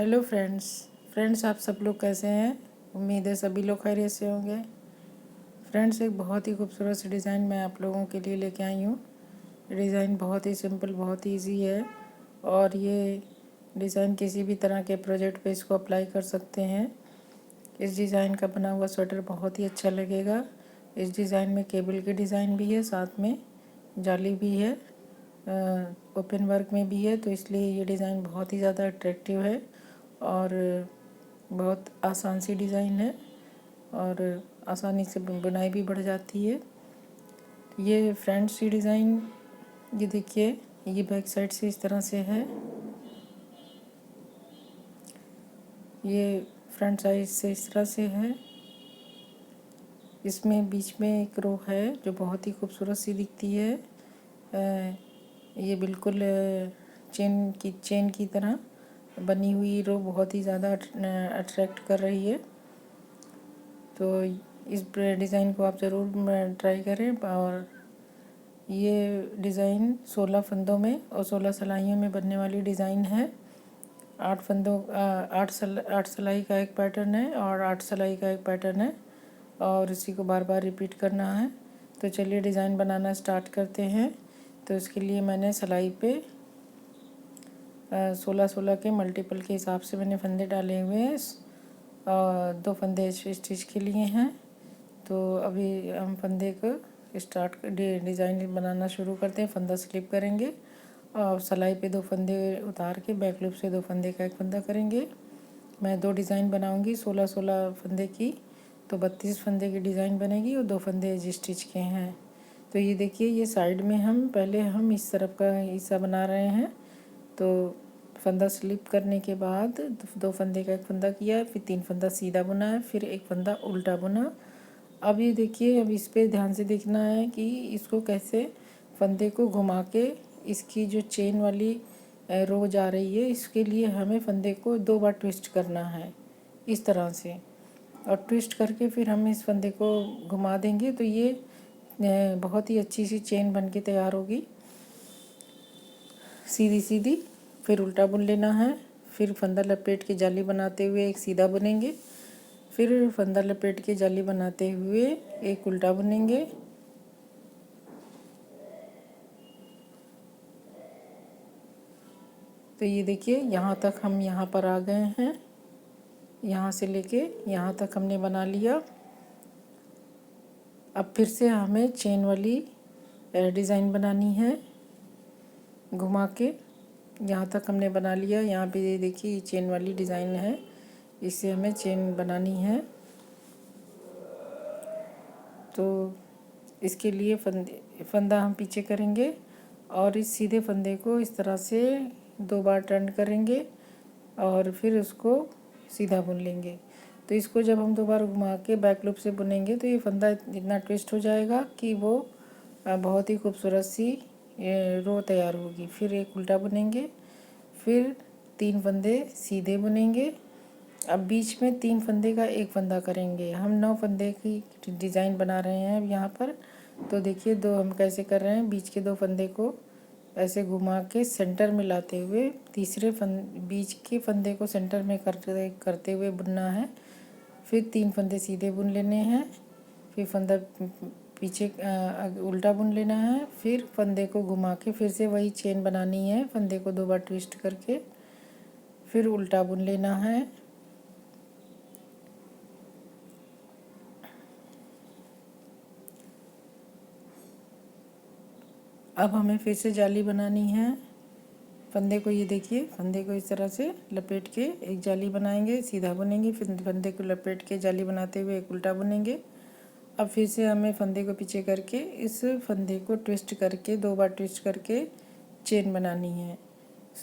Hello friends आप सब लोग कैसे हैं। उम्मीद है सभी लोग खैरियत से होंगे। फ्रेंड्स, एक बहुत ही खूबसूरत सी डिज़ाइन मैं आप लोगों के लिए लेके आई हूँ। डिज़ाइन बहुत ही सिंपल, बहुत ही ईजी है और ये डिज़ाइन किसी भी तरह के प्रोजेक्ट पे इसको अप्लाई कर सकते हैं। इस डिज़ाइन का बना हुआ स्वेटर बहुत ही अच्छा लगेगा। इस डिज़ाइन में केबल की डिज़ाइन भी है, साथ में जाली भी है, ओपन वर्क में भी है, तो इसलिए ये डिज़ाइन बहुत ही ज़्यादा अट्रैक्टिव है और बहुत आसान सी डिज़ाइन है और आसानी से बुनाई भी बढ़ जाती है। ये फ्रंट सी डिज़ाइन, ये देखिए, ये बैक साइड से इस तरह से है। ये फ्रंट साइड से इस तरह से है। इसमें बीच में एक रो है जो बहुत ही खूबसूरत सी दिखती है। ये बिल्कुल चेन की तरह बनी हुई रो बहुत ही ज़्यादा अट्रैक्ट कर रही है। तो इस डिज़ाइन को आप ज़रूर ट्राई करें। और ये डिज़ाइन 16 फंदों में और 16 सिलाइयों में बनने वाली डिज़ाइन है। 8 सिलाई का एक पैटर्न है और 8 सिलाई का एक पैटर्न है और इसी को बार बार रिपीट करना है। तो चलिए डिज़ाइन बनाना स्टार्ट करते हैं। तो इसके लिए मैंने सिलाई पे 16 के मल्टीपल के हिसाब से मैंने फंदे डाले हुए हैं। 2 फंदे स्टिच के लिए हैं। तो अभी हम फंदे को डिज़ाइन बनाना शुरू करते हैं। फंदा स्लिप करेंगे और सिलाई पे 2 फंदे उतार के बैक लूप से 2 फंदे का एक फंदा करेंगे। मैं 2 डिज़ाइन बनाऊंगी 16 फंदे की, तो 32 फंदे की डिज़ाइन बनेगी और 2 फंदे एज स्टिच के हैं। तो ये देखिए, ये साइड में पहले हम इस तरफ का हिस्सा बना रहे हैं। तो फंदा स्लिप करने के बाद 2 फंदे का एक फंदा किया, फिर 3 फंदा सीधा बुना है, फिर एक फंदा उल्टा बुना। अब ये देखिए, अब इस पे ध्यान से देखना है कि इसको कैसे फंदे को घुमा के इसकी जो चेन वाली रो जा रही है, इसके लिए हमें फंदे को 2 बार ट्विस्ट करना है इस तरह से। और ट्विस्ट करके फिर हम इस फंदे को घुमा देंगे तो ये बहुत ही अच्छी सी चेन बन के तैयार होगी, सीधी सीधी। फिर उल्टा बुन लेना है। फिर फंदा लपेट के जाली बनाते हुए एक सीधा बुनेंगे, फिर फंदा लपेट के जाली बनाते हुए एक उल्टा बुनेंगे। तो ये देखिए, यहाँ तक हम यहाँ पर आ गए हैं। यहाँ से लेके यहाँ तक हमने बना लिया। अब फिर से हमें चेन वाली डिज़ाइन बनानी है घुमा के। यहाँ तक हमने बना लिया। यहाँ पे ये देखिए, ये चेन वाली डिज़ाइन है, इससे हमें चेन बनानी है। तो इसके लिए फंदा हम पीछे करेंगे और इस सीधे फंदे को इस तरह से 2 बार टर्न करेंगे और फिर उसको सीधा बुन लेंगे। तो इसको जब हम 2 बार घुमा के बैक लूप से बुनेंगे तो ये फंदा इतना ट्विस्ट हो जाएगा कि वो बहुत ही खूबसूरत सी रो तैयार होगी। फिर एक उल्टा बुनेंगे, फिर 3 फंदे सीधे बुनेंगे। अब बीच में 3 फंदे का एक फंदा करेंगे। हम 9 फंदे की डिज़ाइन बना रहे हैं अब यहाँ पर। तो देखिए, 2 हम कैसे कर रहे हैं। बीच के 2 फंदे को ऐसे घुमा के सेंटर में लाते हुए बीच के फंदे को सेंटर में करते हुए बुनना है। फिर 3 फंदे सीधे बुन लेने हैं, फिर फंदा पीछे उल्टा बुन लेना है, फिर फंदे को घुमा के फिर से वही चेन बनानी है। फंदे को 2 बार ट्विस्ट करके फिर उल्टा बुन लेना है। अब हमें फिर से जाली बनानी है। फंदे को, ये देखिए, फंदे को इस तरह से लपेट के एक जाली बनाएंगे, सीधा बुनेंगे, फिर फंदे को लपेट के जाली बनाते हुए एक उल्टा बुनेंगे। अब फिर से हमें फंदे को पीछे करके इस फंदे को ट्विस्ट करके 2 बार ट्विस्ट करके चेन बनानी है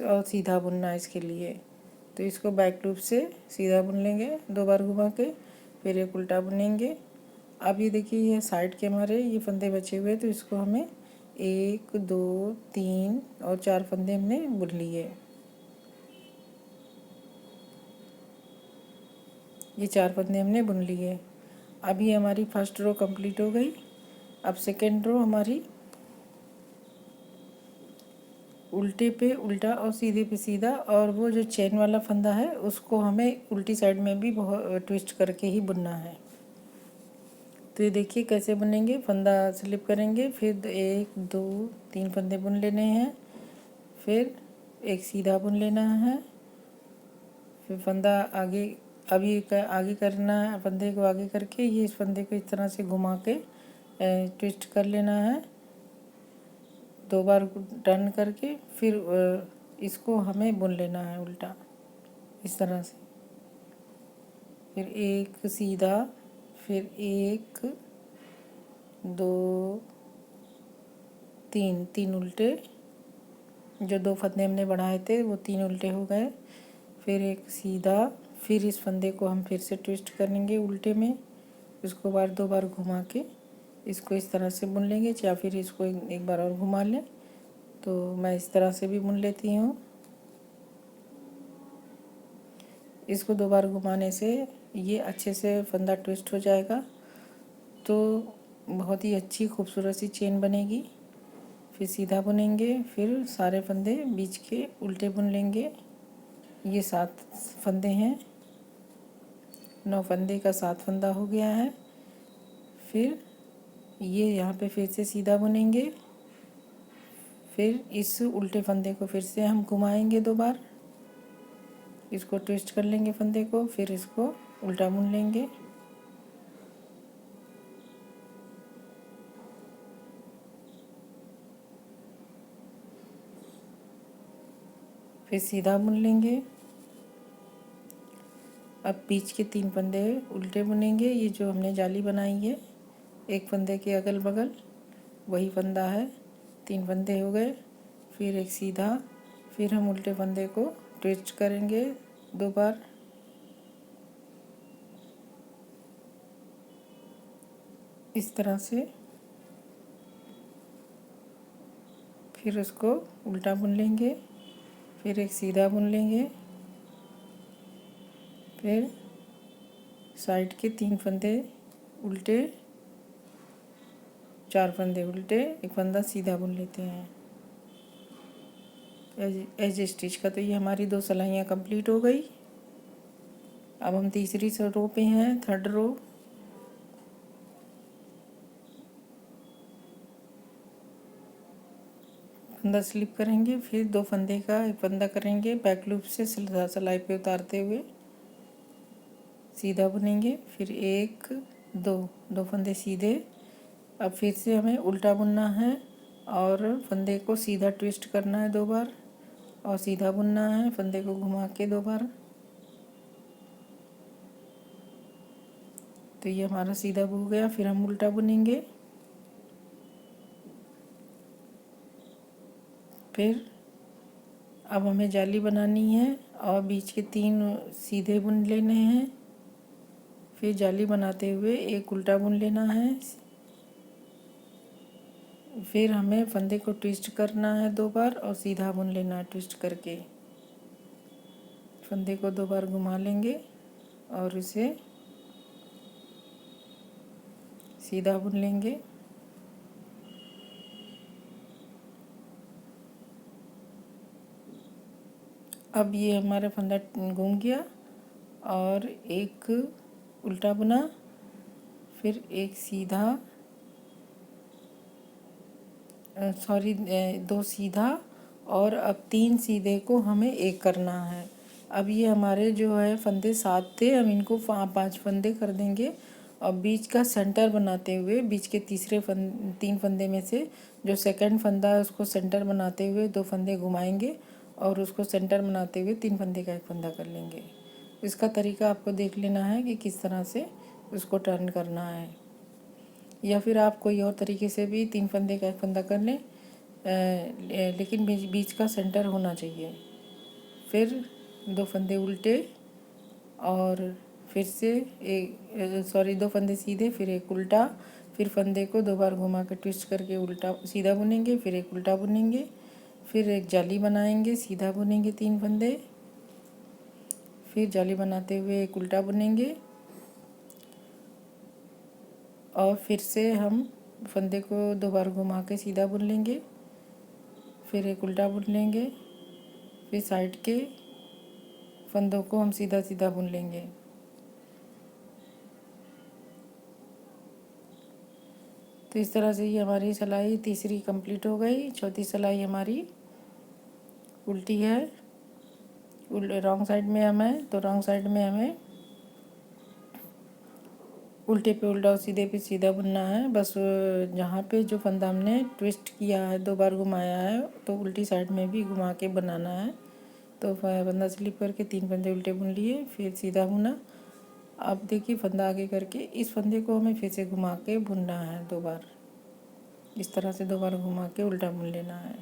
और सीधा बुनना है इसके लिए। तो इसको बैक लूप से सीधा बुन लेंगे 2 बार घुमा के, फिर एक उल्टा बुनेंगे। अब ये देखिए, ये साइड के हमारे ये फंदे बचे हुए, तो इसको हमें 1 2 3 और 4 फंदे हमने बुन लिए। ये 4 फंदे हमने बुन लिए। अभी हमारी फर्स्ट रो कंप्लीट हो गई। अब सेकेंड रो हमारी उल्टे पे उल्टा और सीधे पे सीधा, और वो जो चेन वाला फंदा है उसको हमें उल्टी साइड में भी बहुत ट्विस्ट करके ही बुनना है। तो ये देखिए कैसे बुनेंगे। फंदा स्लिप करेंगे, फिर 1 2 3 फंदे बुन लेने हैं, फिर एक सीधा बुन लेना है, फिर फंदा आगे आगे करना है। फंदे को आगे करके ये इस फंदे को इस तरह से घुमा के ट्विस्ट कर लेना है 2 बार टर्न करके। फिर इसको हमें बुन लेना है उल्टा इस तरह से। फिर एक सीधा, फिर 1 2 3 उल्टे, जो 2 फंदे हमने बढ़ाए थे वो 3 उल्टे हो गए। फिर एक सीधा, फिर इस फंदे को हम फिर से ट्विस्ट करेंगे उल्टे में, इसको 2 बार घुमा के इसको इस तरह से बुन लेंगे, या फिर इसको एक बार और घुमा लें। तो मैं इस तरह से भी बुन लेती हूँ। इसको 2 बार घुमाने से ये अच्छे से फंदा ट्विस्ट हो जाएगा, तो बहुत ही अच्छी खूबसूरत सी चेन बनेगी। फिर सीधा बुनेंगे, फिर सारे फंदे बीच के उल्टे बुन लेंगे। ये 7 फंदे हैं, 9 फंदे का 7 फंदा हो गया है। फिर ये यहाँ पे फिर से सीधा बुनेंगे, फिर इस उल्टे फंदे को फिर से हम घुमाएंगे 2 बार, इसको ट्विस्ट कर लेंगे फंदे को, फिर इसको उल्टा बुन लेंगे। फिर सीधा बुन लेंगे। अब बीच के 3 फंदे उल्टे बुनेंगे। ये जो हमने जाली बनाई है एक फंदे के अगल बगल वही फंदा है, 3 फंदे हो गए। फिर एक सीधा, फिर हम उल्टे फंदे को ट्विस्ट करेंगे 2 बार, इस तरह से। फिर उसको उल्टा बुन लेंगे, फिर एक सीधा बुन लेंगे, फिर साइड के 3 फंदे उल्टे, 4 फंदे उल्टे, एक फंदा सीधा बुन लेते हैं एज स्टिच का। तो ये हमारी 2 सिलाइयाँ कंप्लीट हो गई। अब हम तीसरी रो पे हैं, 3rd रो। फंदा स्लिप करेंगे, फिर 2 फंदे का एक फंदा करेंगे बैक लूप से सिलाई पे उतारते हुए सीधा बुनेंगे, फिर 1 2 फंदे सीधे। अब फिर से हमें उल्टा बुनना है और फंदे को सीधा ट्विस्ट करना है 2 बार, और सीधा बुनना है फंदे को घुमा के 2 बार। तो ये हमारा सीधा हो गया। फिर हम उल्टा बुनेंगे, फिर अब हमें जाली बनानी है और बीच के 3 सीधे बुन लेने हैं। फिर जाली बनाते हुए एक उल्टा बुन लेना है, फिर हमें फंदे को ट्विस्ट करना है 2 बार और सीधा बुन लेना है ट्विस्ट करके। फंदे को 2 बार घुमा लेंगे और इसे सीधा बुन लेंगे। अब ये हमारा फंदा घूम गया और एक उल्टा बुना, फिर एक सीधा, सॉरी 2 सीधा, और अब 3 सीधे को हमें एक करना है। अब ये हमारे जो है फंदे 7 थे, हम इनको 5 फंदे कर देंगे और बीच का सेंटर बनाते हुए बीच के 3 फंदे में से जो सेकंड फंदा है उसको सेंटर बनाते हुए 2 फंदे घुमाएंगे और उसको सेंटर बनाते हुए 3 फंदे का एक फंदा कर लेंगे। इसका तरीका आपको देख लेना है कि किस तरह से उसको टर्न करना है, या फिर आप कोई और तरीके से भी 3 फंदे का एक फंदा कर लें, लेकिन बीच का सेंटर होना चाहिए। फिर 2 फंदे उल्टे और फिर से 2 फंदे सीधे, फिर एक उल्टा, फिर फंदे को 2 बार घुमा कर ट्विस्ट करके उल्टा सीधा बुनेंगे, फिर एक उल्टा बुनेंगे, फिर एक जाली बनाएंगे, सीधा बुनेंगे 3 फंदे, फिर जाली बनाते हुए एक उल्टा बुनेंगे और फिर से हम फंदे को 2 बार घुमा के सीधा बुन लेंगे, फिर एक उल्टा बुन लेंगे, फिर साइड के फंदों को हम सीधा सीधा बुन लेंगे। तो इस तरह से ये हमारी सिलाई तीसरी कंप्लीट हो गई। चौथी सिलाई हमारी उल्टी है, रॉन्ग साइड में हमें, तो रॉन्ग साइड में हमें उल्टे पे उल्टा और सीधे पे सीधा बुनना है। बस जहाँ पे जो फंदा हमने ट्विस्ट किया है, 2 बार घुमाया है, तो उल्टी साइड में भी घुमा के बनाना है। तो फंदा स्लिप करके 3 फंदे उल्टे बुन लिए, फिर सीधा बुना। अब देखिए फंदा आगे करके इस फंदे को हमें फिर से घुमा के बुनना है 2 बार। इस तरह से 2 बार घुमा के उल्टा बुन लेना है।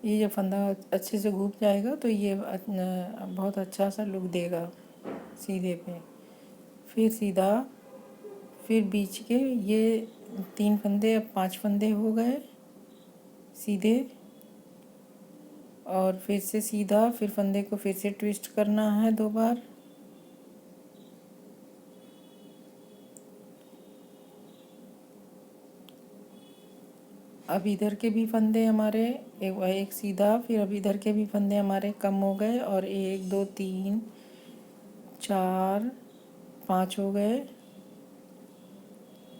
ये जब फंदा अच्छे से घूम जाएगा तो ये बहुत अच्छा सा लुक देगा सीधे पे। फिर सीधा, फिर बीच के ये 3 फंदे, अब 5 फंदे हो गए सीधे, और फिर से सीधा, फिर फंदे को फिर से ट्विस्ट करना है 2 बार। अब इधर के भी फंदे हमारे एक सीधा, फिर अब इधर के भी फंदे हमारे कम हो गए, और 1 2 3 4 5 हो गए,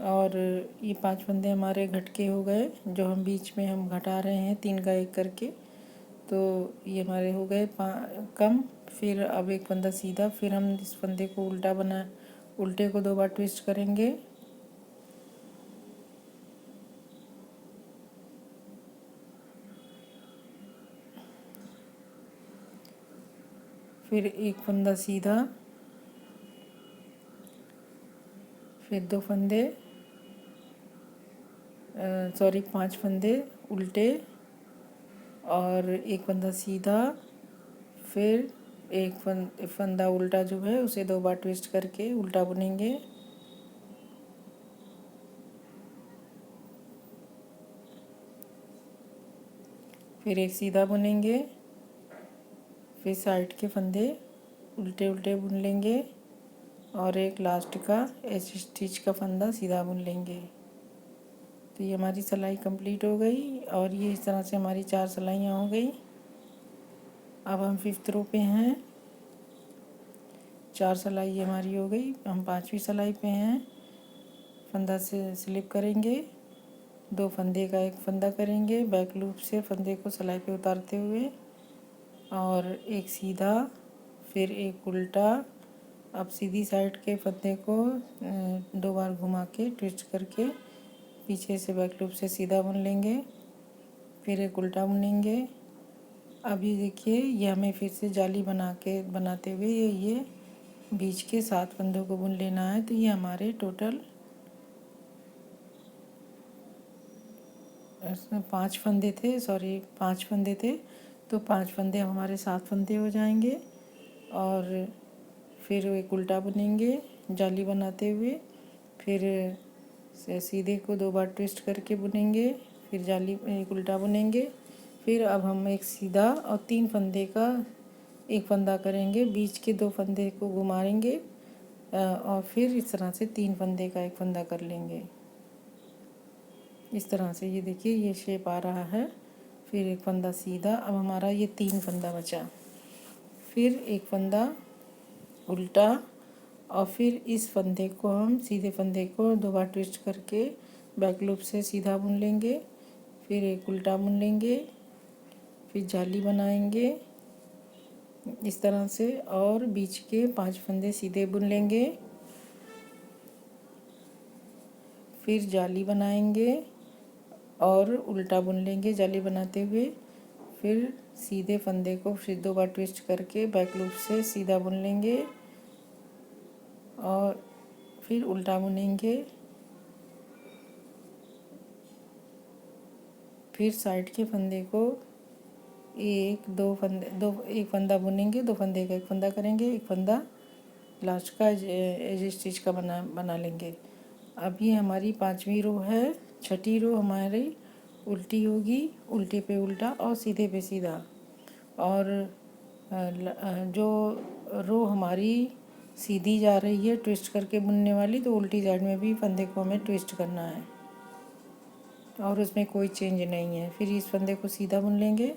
और ये 5 फंदे हमारे घटके हो गए, जो हम बीच में हम घटा रहे हैं 3 का 1 करके। तो ये हमारे हो गए कम। फिर अब एक फंदा सीधा, फिर हम इस फंदे को उल्टे को 2 बार ट्विस्ट करेंगे, फिर एक फंदा सीधा, फिर 2 फंदे, सॉरी 5 फंदे उल्टे, और एक फंदा सीधा, फिर एक फंदा उल्टा जो है उसे 2 बार ट्विस्ट करके उल्टा बुनेंगे। फिर एक सीधा बुनेंगे, फिर साइड के फंदे उल्टे उल्टे बुन लेंगे, और एक लास्ट का एच स्टिच का फंदा सीधा बुन लेंगे। तो ये हमारी सिलाई कंप्लीट हो गई, और ये इस तरह से हमारी 4 सिलाइयाँ हो गई। अब हम 5th रो पे हैं, 4 सिलाई हमारी हो गई। हम 5वीं सिलाई पे हैं। फंदा से स्लिप करेंगे, 2 फंदे का 1 फंदा करेंगे बैक लूप से फंदे को सिलाई पे उतारते हुए, और एक सीधा, फिर एक उल्टा। अब सीधी साइड के फंदे को 2 बार घुमा के ट्विस्ट करके पीछे से बैक लूप से सीधा बुन लेंगे, फिर एक उल्टा बुनेंगे। अभी देखिए ये हमें फिर से जाली बनाते हुए ये बीच के 7 फंदों को बुन लेना है। तो ये हमारे टोटल 5 फंदे थे, सॉरी 5 फंदे थे। तो 5 फंदे हमारे 7 फंदे हो जाएंगे, और फिर एक उल्टा बुनेंगे जाली बनाते हुए, फिर सीधे को 2 बार ट्विस्ट करके बुनेंगे, फिर जाली एक उल्टा बुनेंगे। फिर अब हम एक सीधा और 3 फंदे का 1 फंदा करेंगे, बीच के 2 फंदे को घुमाएंगे, और फिर इस तरह से 3 फंदे का 1 फंदा कर लेंगे। इस तरह से ये देखिए ये शेप आ रहा है। फिर एक फंदा सीधा, अब हमारा ये 3 फंदा बचा, फिर एक फंदा उल्टा, और फिर इस फंदे को हम सीधे फंदे को 2 बार ट्विस्ट करके बैक लूप से सीधा बुन लेंगे, फिर एक उल्टा बुन लेंगे, फिर जाली बनाएंगे इस तरह से, और बीच के 5 फंदे सीधे बुन लेंगे, फिर जाली बनाएंगे और उल्टा बुन लेंगे जाली बनाते हुए, फिर सीधे फंदे को फिर 2 बार ट्विस्ट करके बैक लूप से सीधा बुन लेंगे, और फिर उल्टा बुनेंगे, फिर साइड के फंदे को एक फंदा बुनेंगे, 2 फंदे का 1 फंदा करेंगे, 1 फंदा लास्ट का एज स्टिच का बना लेंगे। अब ये हमारी 5वीं रो है। 6ठी रो हमारी उल्टी होगी, उल्टे पे उल्टा और सीधे पे सीधा। और जो रो हमारी सीधी जा रही है ट्विस्ट करके बुनने वाली, तो उल्टी साइड में भी फंदे को हमें ट्विस्ट करना है और उसमें कोई चेंज नहीं है। फिर इस फंदे को सीधा बुन लेंगे,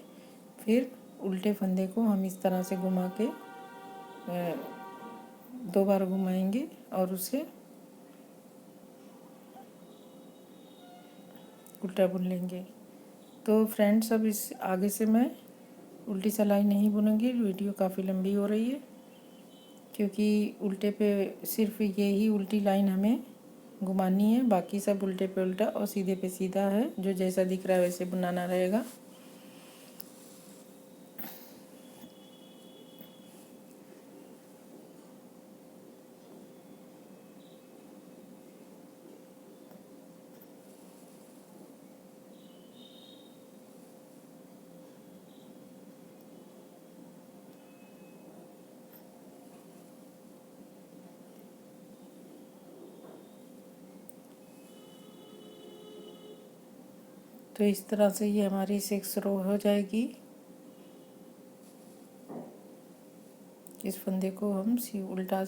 फिर उल्टे फंदे को हम इस तरह से घुमा के 2 बार घुमाएंगे और उसे उल्टा बुन लेंगे। तो फ्रेंड्स, अब इस आगे से मैं उल्टी सिलाई नहीं बुनूंगी, वीडियो काफ़ी लंबी हो रही है, क्योंकि उल्टे पे सिर्फ यही उल्टी लाइन हमें घुमानी है, बाकी सब उल्टे पे उल्टा और सीधे पे सीधा है, जो जैसा दिख रहा है वैसे बनाना रहेगा। तो इस तरह से ये हमारी 6 रो हो जाएगी। इस फंदे को हम उल्टा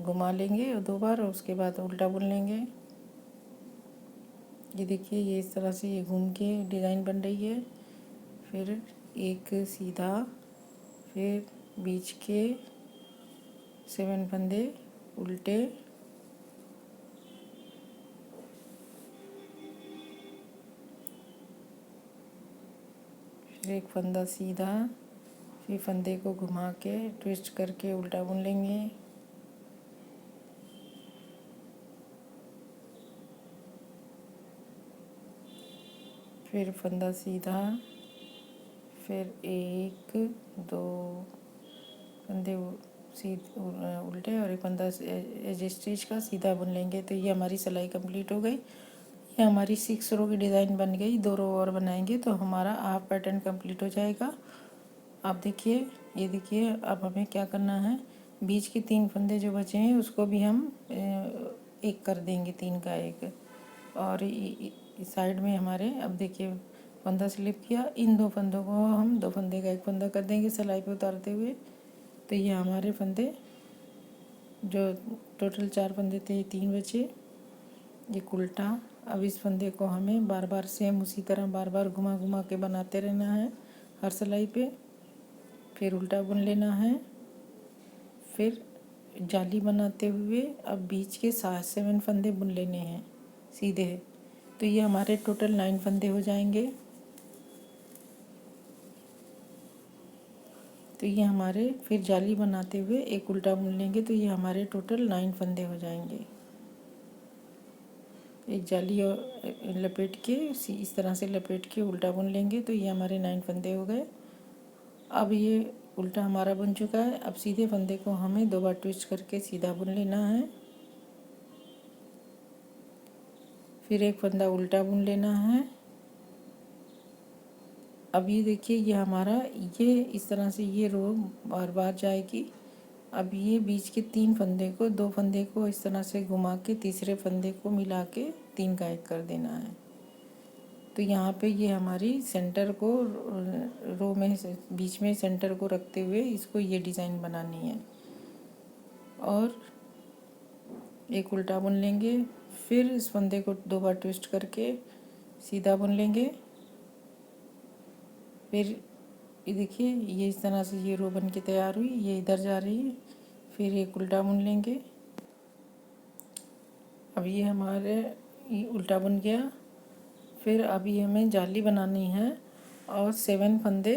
घुमा लेंगे 2 बार और उसके बाद उल्टा बुन लेंगे। ये देखिए, ये इस तरह से ये घूम के डिज़ाइन बन रही है। फिर एक सीधा, फिर बीच के 7 फंदे उल्टे, फिर एक फंदा सीधा, फिर फंदे को घुमा के ट्विस्ट करके उल्टा बुन लेंगे। फिर फंदा सीधा, फिर 1 2 फंदे उल्टे और एक फंदा एज स्टिच का सीधा बुन लेंगे। तो ये हमारी सिलाई कंप्लीट हो गई। ये हमारी 6 रो की डिज़ाइन बन गई। 2 रो और बनाएंगे तो हमारा हाफ पैटर्न कंप्लीट हो जाएगा। आप देखिए, ये देखिए, अब हमें क्या करना है, बीच के 3 फंदे जो बचे हैं उसको भी हम एक कर देंगे, 3 का 1। और इस साइड में हमारे, अब देखिए, फंदा स्लिप किया, इन 2 फंदों को हम 2 फंदे का 1 फंदा कर देंगे सिलाई पे उतारते हुए। तो ये हमारे फंदे, जो टोटल 4 फंदे थे, 3 बचे। ये उल्टा। अब इस फंदे को हमें बार बार सेम उसी तरह बार बार घुमा घुमा के बनाते रहना है हर सिलाई पे। फिर उल्टा बुन लेना है। फिर जाली बनाते हुए अब बीच के 7 फंदे बुन लेने हैं सीधे। तो ये हमारे टोटल 9 फंदे हो जाएंगे। तो ये हमारे, फिर जाली बनाते हुए एक उल्टा बुन लेंगे, तो ये हमारे टोटल 9 फंदे हो जाएंगे। एक जाली और लपेट के इस तरह से लपेट के उल्टा बुन लेंगे, तो ये हमारे 9 फंदे हो गए। अब ये उल्टा हमारा बन चुका है। अब सीधे फंदे को हमें 2 बार ट्विस्ट करके सीधा बुन लेना है। फिर एक फंदा उल्टा बुन लेना है। अब ये देखिए, ये हमारा, ये इस तरह से ये रो बार बार जाएगी। अब ये बीच के 3 फंदे को, 2 फंदे को इस तरह से घुमा के तीसरे फंदे को मिला के 3 का 1 कर देना है। तो यहाँ पे ये हमारी सेंटर को, रो में बीच में सेंटर को रखते हुए इसको ये डिज़ाइन बनानी है। और एक उल्टा बुन लेंगे। फिर इस फंदे को 2 बार ट्विस्ट करके सीधा बुन लेंगे। फिर ये देखिए, ये इस तरह से ये रो बन के तैयार हुई, ये इधर जा रही है। फिर एक उल्टा बुन लेंगे। अब ये हमारे ये उल्टा बुन गया। फिर अभी हमें जाली बनानी है और 7 फंदे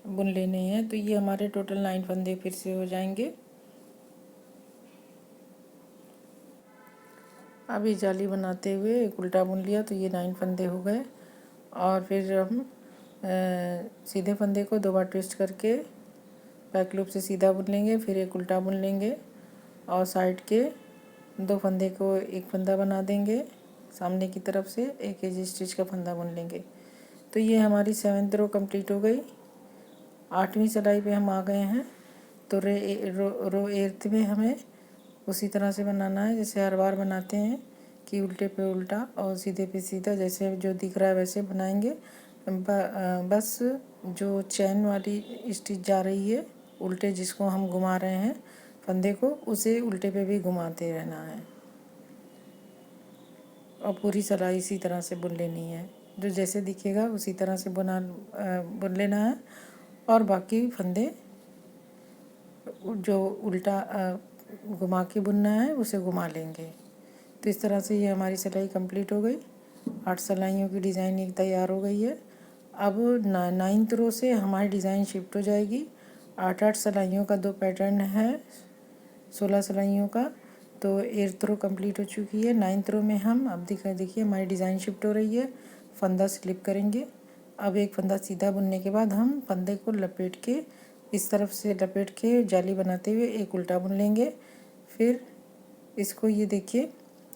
बुन लेने हैं। तो ये हमारे टोटल 9 फंदे फिर से हो जाएंगे। अभी जाली बनाते हुए एक उल्टा बुन लिया, तो ये 9 फंदे हो गए। और फिर हम सीधे फंदे को 2 बार ट्विस्ट करके बैक लूप से सीधा बुन लेंगे। फिर एक उल्टा बुन लेंगे और साइड के 2 फंदे को एक फंदा बना देंगे, सामने की तरफ से एक एज स्टिच का फंदा बुन लेंगे। तो ये हमारी 7th रो कंप्लीट हो गई। 8वीं सिलाई पे हम आ गए हैं। तो रो 8th में हमें उसी तरह से बनाना है जैसे हर बार बनाते हैं, कि उल्टे पे उल्टा और सीधे पे सीधा, जैसे जो दिख रहा है वैसे बनाएंगे। बस जो चैन वाली स्टिच जा रही है उल्टे, जिसको हम घुमा रहे हैं फंदे को उसे उल्टे पे भी घुमाते रहना है और पूरी सिलाई इसी तरह से बुन लेनी है। जो जैसे दिखेगा उसी तरह से बुन लेना है और बाकी फंदे जो उल्टा घुमा के बुनना है उसे घुमा लेंगे। तो इस तरह से ये हमारी सिलाई कंप्लीट हो गई। 8 सिलाइयों की डिज़ाइन एक तैयार हो गई है। अब 9th रो से हमारी डिज़ाइन शिफ्ट हो जाएगी। 8 सिलाइयों का 2 पैटर्न है, 16 सिलाइयों का। तो 8th रो कंप्लीट हो चुकी है। 9th रो में हम अब देखिए हमारी डिज़ाइन शिफ्ट हो रही है। फंदा स्लिप करेंगे। अब एक फंदा सीधा बुनने के बाद हम फंदे को लपेट के इस तरफ से लपेट के जाली बनाते हुए एक उल्टा बुन लेंगे। फिर इसको ये देखिए,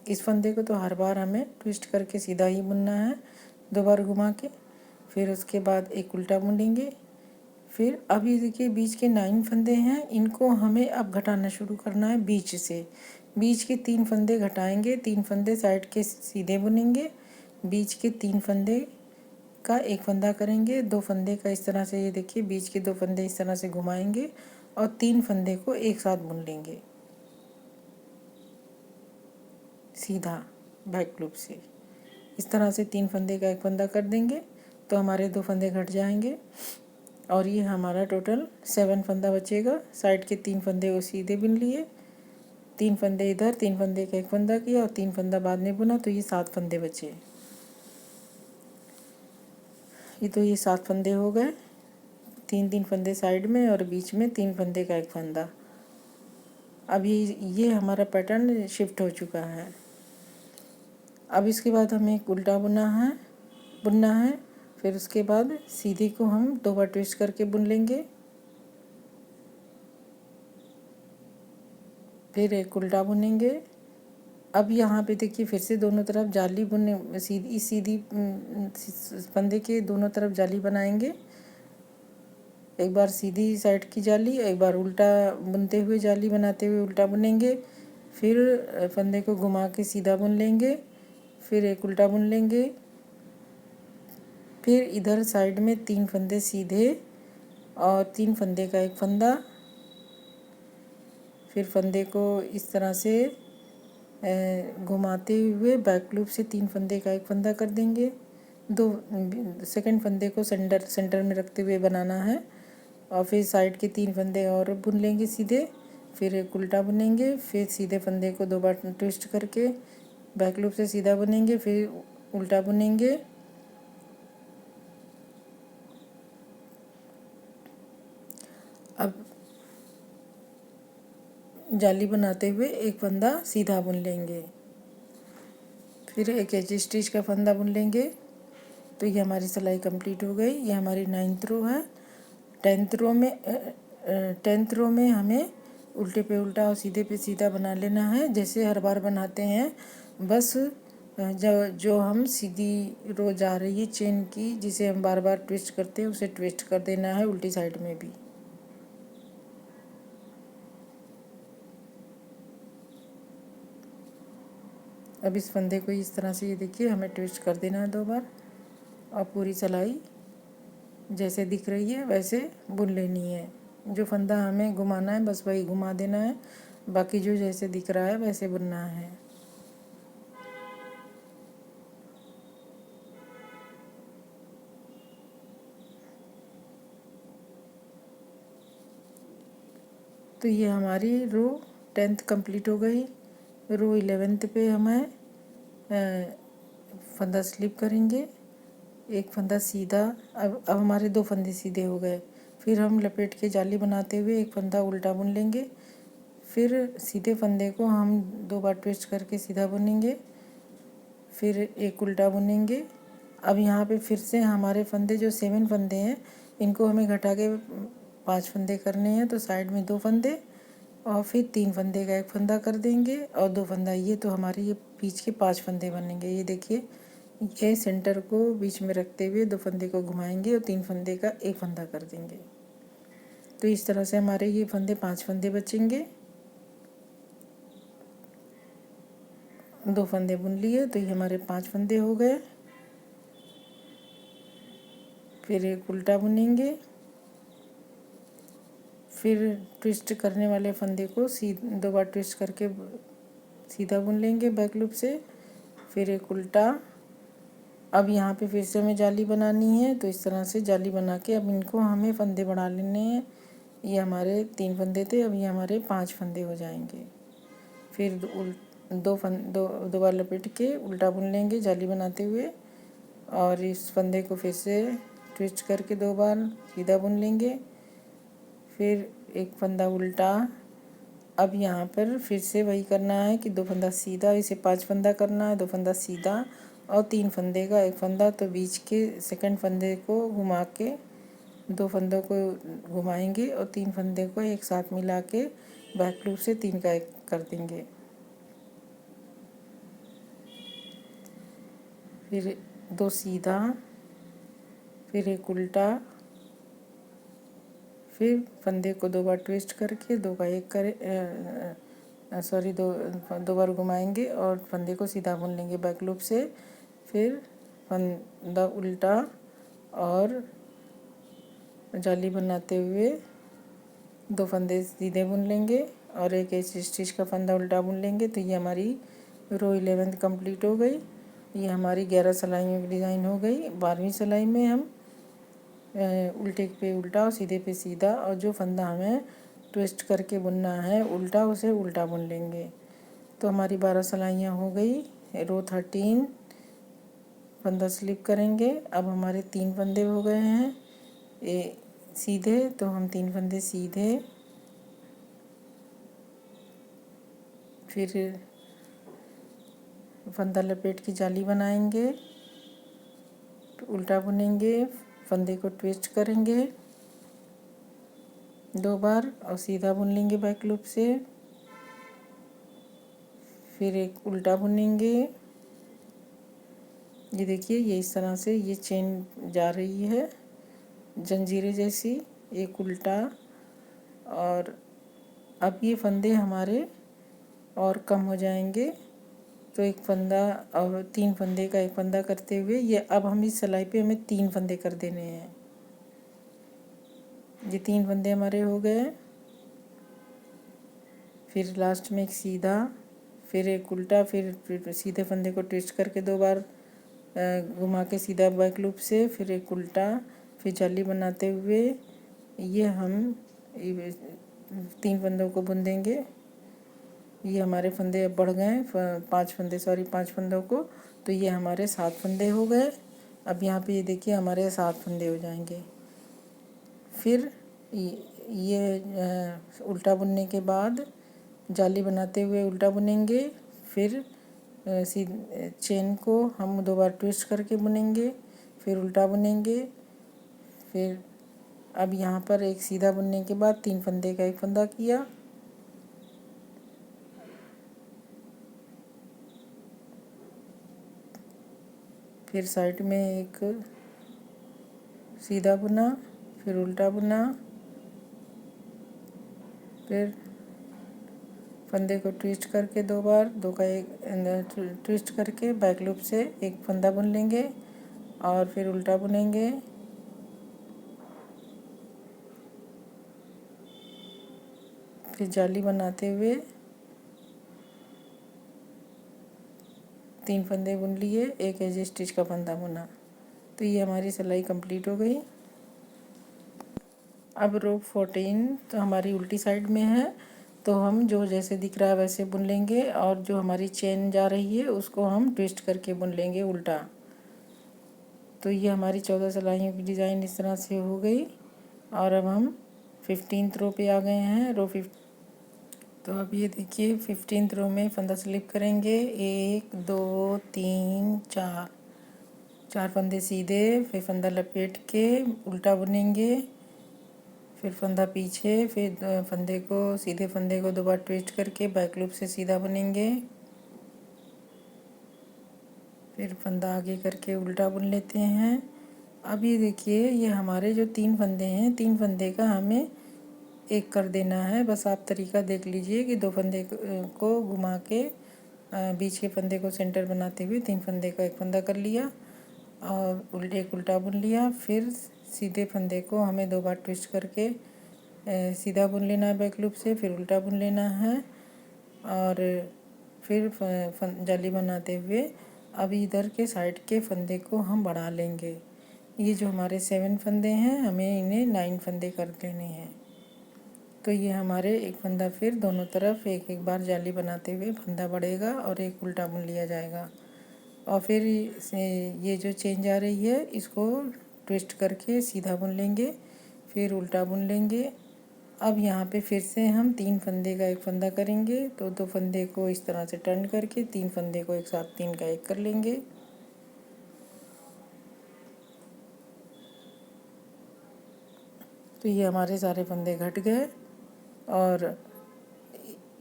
इस फंदे को तो हर बार हमें ट्विस्ट करके सीधा ही बुनना है, 2 बार घुमा के। फिर उसके बाद एक उल्टा बुनेंगे। फिर अब ये देखिए बीच के 9 फंदे हैं, इनको हमें अब घटाना शुरू करना है बीच से। बीच के 3 फंदे घटाएंगे, 3 फंदे साइड के सीधे बुनेंगे। बीच के 3 फंदे का एक फंदा करेंगे, 2 फंदे का इस तरह से, ये देखिए बीच के 2 फंदे इस तरह से घुमाएंगे और 3 फंदे को एक साथ बुन लेंगे सीधा बैक लूप से। इस तरह से 3 फंदे का एक फंदा कर देंगे तो हमारे 2 फंदे घट जाएंगे और ये हमारा टोटल 7 फंदा बचेगा। साइड के 3 फंदे वो सीधे बुन लिए, 3 फंदे इधर, 3 फंदे का एक फंदा किया और 3 फंदा बाद में बुना, तो ये 7 फंदे बचे। ये 7 फंदे हो गए, 3 फंदे साइड में और बीच में 3 फंदे का एक फंदा। अब ये हमारा पैटर्न शिफ्ट हो चुका है। अब इसके बाद हमें एक उल्टा बुनना है। फिर उसके बाद सीधी को हम 2 बार ट्विस्ट करके बुन लेंगे। फिर एक उल्टा बुनेंगे। अब यहाँ पे देखिए फिर से दोनों तरफ जाली बुनने, सीधी फंदे के दोनों तरफ जाली बनाएंगे। एक बार सीधी साइड की जाली, एक बार उल्टा बुनते हुए जाली बनाते हुए उल्टा बुनेंगे। फिर फंदे को घुमा के सीधा बुन लेंगे। फिर एक उल्टा बुन लेंगे। फिर इधर साइड में 3 फंदे सीधे और 3 फंदे का एक फंदा। फिर फंदे को इस तरह से घुमाते हुए बैक लूप से 3 फंदे का एक फंदा कर देंगे। 2 सेकंड फंदे को सेंटर में रखते हुए बनाना है और फिर साइड के 3 फंदे और बुन लेंगे सीधे। फिर एक उल्टा बुनेंगे। फिर सीधे फंदे को 2 बार ट्विस्ट करके बैक लूप से सीधा बुनेंगे। फिर उल्टा बुनेंगे। अब जाली बनाते हुए एक फंदा सीधा बुन लेंगे। फिर एक एज स्टिच का फंदा बुन लेंगे। तो ये हमारी सिलाई कंप्लीट हो गई। ये हमारी 9th रो है। 10th रो में हमें उल्टे पे उल्टा और सीधे पे सीधा बना लेना है, जैसे हर बार बनाते हैं। बस जो हम सीधी रो जा रही है चेन की, जिसे हम बार बार ट्विस्ट करते हैं, उसे ट्विस्ट कर देना है उल्टी साइड में भी। अब इस फंदे को इस तरह से, ये देखिए, हमें ट्विस्ट कर देना है 2 बार और पूरी सिलाई जैसे दिख रही है वैसे बुन लेनी है। जो फंदा हमें घुमाना है बस वही घुमा देना है, बाकी जो जैसे दिख रहा है वैसे बुनना है। तो ये हमारी रो 10th कंप्लीट हो गई। रो 11th पे हमें फंदा स्लिप करेंगे, एक फंदा सीधा। अब हमारे 2 फंदे सीधे हो गए। फिर हम लपेट के जाली बनाते हुए एक फंदा उल्टा बुन लेंगे। फिर सीधे फंदे को हम 2 बार ट्विस्ट करके सीधा बुनेंगे। फिर एक उल्टा बुनेंगे। अब यहाँ पे फिर से हमारे फंदे जो 7 फंदे हैं, इनको हमें घटा के 5 फंदे करने हैं। तो साइड में 2 फंदे और फिर 3 फंदे का एक फंदा कर देंगे और 2 फंदा। ये तो हमारे ये बीच के 5 फंदे बनेंगे। ये देखिए, ये सेंटर को बीच में रखते हुए 2 फंदे को घुमाएंगे और 3 फंदे का एक फंदा कर देंगे। तो इस तरह से हमारे ये फंदे 5 फंदे बचेंगे। 2 फंदे बुन लिए तो ये हमारे 5 फंदे हो गए। फिर एक उल्टा बुनेंगे। फिर ट्विस्ट करने वाले फंदे को 2 बार ट्विस्ट करके सीधा बुन लेंगे बैक लूप से। फिर एक उल्टा। अब यहाँ पे फिर से हमें जाली बनानी है, तो इस तरह से जाली बना के अब इनको हमें फंदे बढ़ा लेने हैं। ये हमारे 3 फंदे थे, अब ये हमारे 5 फंदे हो जाएंगे। फिर दो बार लपेट के उल्टा बुन लेंगे जाली बनाते हुए, और इस फंदे को फिर से ट्विस्ट करके 2 बार सीधा बुन लेंगे। फिर एक फंदा उल्टा। अब यहाँ पर फिर से वही करना है कि 2 फंदा सीधा, इसे 5 फंदा करना है, 2 फंदा सीधा और 3 फंदे का 1 फंदा। तो बीच के सेकंड फंदे को घुमा के 2 फंदों को घुमाएंगे और 3 फंदे को एक साथ मिला के बैक लूप से 3 का 1 कर देंगे। फिर 2 सीधा, फिर एक उल्टा, फिर फंदे को 2 बार ट्विस्ट करके 2 का 1 करें, सॉरी 2 बार घुमाएंगे और फंदे को सीधा बुन लेंगे बैक लूप से। फिर फंदा उल्टा और जाली बनाते हुए 2 फंदे सीधे बुन लेंगे और एक स्टिच का फंदा उल्टा बुन लेंगे। तो ये हमारी रो 11 कंप्लीट हो गई। ये हमारी 11 सिलाइयों की डिज़ाइन हो गई। 12वीं सिलाई में हम उल्टे पे उल्टा और सीधे पे सीधा, और जो फंदा हमें ट्विस्ट करके बुनना है उल्टा, उसे उल्टा बुन लेंगे। तो हमारी 12 सिलाइयाँ हो गई। रो 13 फंदा स्लिप करेंगे। अब हमारे 3 फंदे हो गए हैं सीधे, तो हम 3 फंदे सीधे, फिर फंदा लपेट की जाली बनाएंगे, उल्टा बुनेंगे, फंदे को ट्विस्ट करेंगे 2 बार और सीधा बुन लेंगे बैक लूप से। फिर एक उल्टा बुनेंगे। ये देखिए, ये इस तरह से ये चेन जा रही है जंजीरें जैसी। एक उल्टा, और अब ये फंदे हमारे और कम हो जाएंगे, तो एक फंदा और 3 फंदे का 1 फंदा करते हुए ये अब हम इस सिलाई पे हमें 3 फंदे कर देने हैं। ये 3 फंदे हमारे हो गए। फिर लास्ट में एक सीधा, फिर एक उल्टा, फिर सीधे फंदे को ट्विस्ट करके 2 बार घुमा के सीधा बैक लूप से, फिर एक उल्टा, फिर जाली बनाते हुए ये हम 3 फंदों को बुन देंगे। ये हमारे फंदे अब बढ़ गए 5 फंदों को, तो ये हमारे 7 फंदे हो गए। अब यहाँ पे ये देखिए हमारे 7 फंदे हो जाएंगे। फिर ये उल्टा बुनने के बाद जाली बनाते हुए उल्टा बुनेंगे। फिर चेन को हम 2 बार ट्विस्ट करके बुनेंगे, फिर उल्टा बुनेंगे। फिर अब यहाँ पर एक सीधा बुनने के बाद 3 फंदे का 1 फंदा किया। फिर साइड में एक सीधा बुना, फिर उल्टा बुना, फिर फंदे को ट्विस्ट करके 2 बार 2 का 1 ट्विस्ट करके बैक लूप से 1 फंदा बुन लेंगे और फिर उल्टा बुनेंगे। फिर जाली बनाते हुए 3 फंदे बुन लिए, एक एज स्टिच का फंदा बुना। तो ये हमारी सिलाई कंप्लीट हो गई। अब रो 14 तो हमारी उल्टी साइड में है, तो हम जो जैसे दिख रहा है वैसे बुन लेंगे, और जो हमारी चेन जा रही है उसको हम ट्विस्ट करके बुन लेंगे उल्टा। तो ये हमारी 14 सिलाइयों की डिज़ाइन इस तरह से हो गई। और अब हम 15th रो पे आ गए हैं। तो अब ये देखिए 15th रो में फंदा स्लिप करेंगे। 1 2 3 4 फंदे सीधे, फिर फंदा लपेट के उल्टा बुनेंगे, फिर फंदा पीछे, फिर फंदे को सीधे फंदे को 2 बार ट्विस्ट करके बैक लूप से सीधा बुनेंगे, फिर फंदा आगे करके उल्टा बुन लेते हैं। अब ये देखिए, ये हमारे जो 3 फंदे हैं, 3 फंदे का हमें 1 कर देना है। बस आप तरीका देख लीजिए कि 2 फंदे को घुमा के बीच के फंदे को सेंटर बनाते हुए 3 फंदे का 1 फंदा कर लिया और एक उल्टा बुन लिया। फिर सीधे फंदे को हमें 2 बार ट्विस्ट करके सीधा बुन लेना है बैक लूप से, फिर उल्टा बुन लेना है और फिर जाली बनाते हुए अब इधर के साइड के फंदे को हम बढ़ा लेंगे। ये जो हमारे 7 फंदे हैं हमें इन्हें 9 फंदे कर लेने हैं। तो ये हमारे एक फंदा फिर दोनों तरफ एक एक बार जाली बनाते हुए फंदा बढ़ेगा और एक उल्टा बुन लिया जाएगा। और फिर ये जो चेंज आ रही है इसको ट्विस्ट करके सीधा बुन लेंगे, फिर उल्टा बुन लेंगे। अब यहाँ पे फिर से हम 3 फंदे का एक फंदा करेंगे, तो 2 फंदे को इस तरह से टर्न करके 3 फंदे को एक साथ 3 का एक कर लेंगे। तो ये हमारे सारे फंदे घट गए और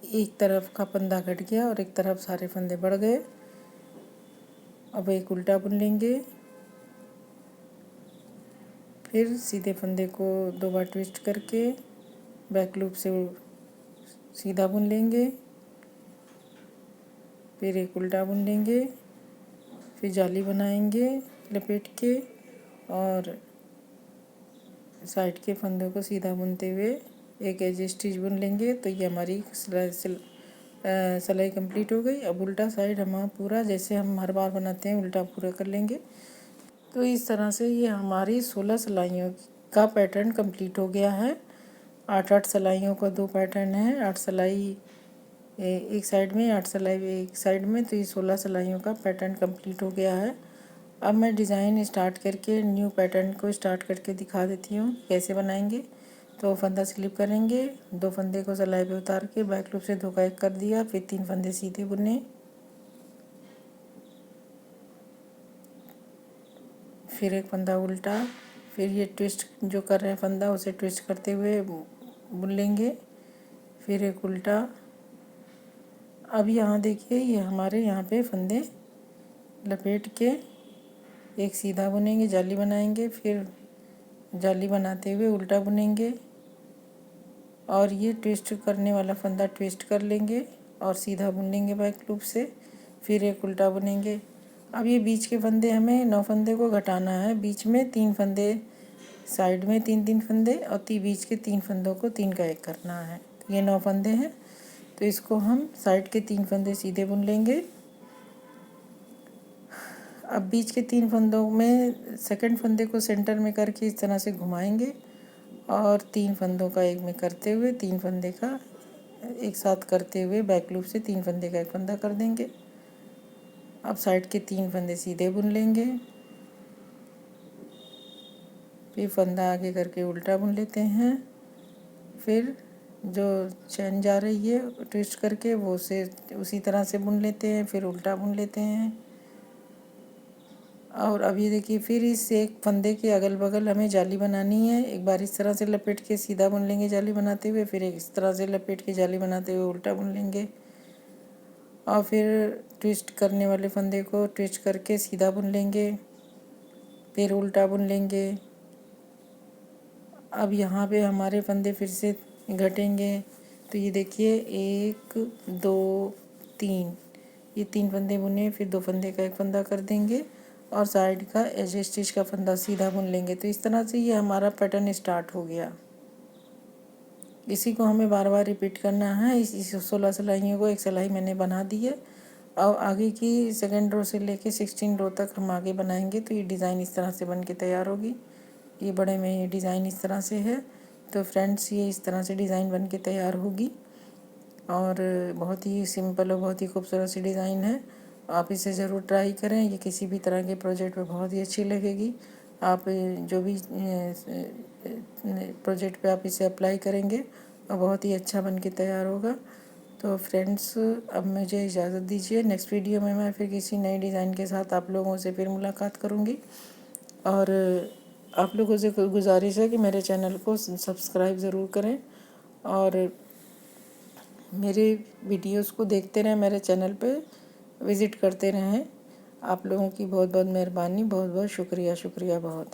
एक तरफ का फंदा घट गया और एक तरफ सारे फंदे बढ़ गए। अब एक उल्टा बुन लेंगे, फिर सीधे फंदे को 2 बार ट्विस्ट करके बैक लूप से सीधा बुन लेंगे, फिर एक उल्टा बुन लेंगे, फिर जाली बनाएंगे लपेट के और साइड के फंदों को सीधा बुनते हुए एक एज स्टिच बुन लेंगे। तो ये हमारी सिलाई कंप्लीट हो गई। अब उल्टा साइड हम पूरा जैसे हम हर बार बनाते हैं उल्टा पूरा कर लेंगे। तो इस तरह से ये हमारी 16 सिलाइयों का पैटर्न कंप्लीट हो गया है। 8 सिलाइयों का 2 पैटर्न है, 8 सिलाई एक साइड में, 8 सिलाई एक साइड में। तो ये 16 सिलाइयों का पैटर्न कंप्लीट हो गया है। अब मैं डिज़ाइन स्टार्ट करके न्यू पैटर्न को स्टार्ट करके दिखा देती हूँ कैसे बनाएंगे। तो फंदा स्लिप करेंगे, 2 फंदे को सिलाई पे उतार के बैक लूप से 2 का 1 कर दिया, फिर 3 फंदे सीधे बुने, फिर एक फंदा उल्टा, फिर ये ट्विस्ट जो कर रहे हैं फंदा उसे ट्विस्ट करते हुए बुन लेंगे, फिर एक उल्टा। अब यहाँ देखिए ये हमारे यहाँ पे फंदे लपेट के एक सीधा बुनेंगे, जाली बनाएंगे, फिर जाली बनाते हुए उल्टा बुनेंगे और ये ट्विस्ट करने वाला फंदा ट्विस्ट कर लेंगे और सीधा बुन लेंगे बैक लूप से, फिर एक उल्टा बुनेंगे। अब ये बीच के फंदे हमें 9 फंदे को घटाना है, बीच में 3 फंदे, साइड में 3-3 फंदे और बीच के 3 फंदों को 3 का 1 करना है। ये 9 फंदे हैं, तो इसको हम साइड के 3 फंदे सीधे बुन लेंगे। अब बीच के 3 फंदों में सेकंड फंदे को सेंटर में करके इस तरह से घुमाएंगे और 3 फंदों का एक में करते हुए 3 फंदे का एक साथ करते हुए बैक लूप से 3 फंदे का एक फंदा कर देंगे। अब साइड के 3 फंदे सीधे बुन लेंगे, फिर फंदा आगे करके उल्टा बुन लेते हैं, फिर जो चैन जा रही है ट्विस्ट करके वो से उसी तरह से बुन लेते हैं, फिर उल्टा बुन लेते हैं। और अब ये देखिए फिर इस एक फंदे के अगल बगल हमें जाली बनानी है। एक बार इस तरह से लपेट के सीधा बुन लेंगे जाली बनाते हुए, फिर एक इस तरह से लपेट के जाली बनाते हुए उल्टा बुन लेंगे और फिर ट्विस्ट करने वाले फंदे को ट्विस्ट करके सीधा बुन लेंगे, फिर उल्टा बुन लेंगे। अब यहाँ पे हमारे फंदे फिर से घटेंगे, तो ये देखिए 1 2 3, ये 3 फंदे बुने, फिर 2 फंदे का एक फंदा कर देंगे और साइड का एज स्टिच का फंदा सीधा बुन लेंगे। तो इस तरह से ये हमारा पैटर्न स्टार्ट हो गया। इसी को हमें बार बार रिपीट करना है। इस 16 सिलाइयों को एक सिलाई मैंने बना दी है और आगे की सेकेंड रो से लेके 16 रो तक हम आगे बनाएंगे। तो ये डिज़ाइन इस तरह से बन के तैयार होगी। ये बड़े में ये डिज़ाइन इस तरह से है। तो फ्रेंड्स ये इस तरह से डिज़ाइन बन के तैयार होगी और बहुत ही सिंपल और बहुत ही खूबसूरत सी डिज़ाइन है। आप इसे ज़रूर ट्राई करें, ये किसी भी तरह के प्रोजेक्ट में बहुत ही अच्छी लगेगी। आप जो भी प्रोजेक्ट पे आप इसे अप्लाई करेंगे और बहुत ही अच्छा बन के तैयार होगा। तो फ्रेंड्स अब मुझे इजाज़त दीजिए, नेक्स्ट वीडियो में मैं फिर किसी नए डिज़ाइन के साथ आप लोगों से फिर मुलाकात करूँगी। और आप लोगों से गुजारिश है कि मेरे चैनल को सब्सक्राइब ज़रूर करें और मेरे वीडियोस को देखते रहें, मेरे चैनल पे विज़िट करते रहें। आप लोगों की बहुत बहुत मेहरबानी, बहुत बहुत शुक्रिया बहुत।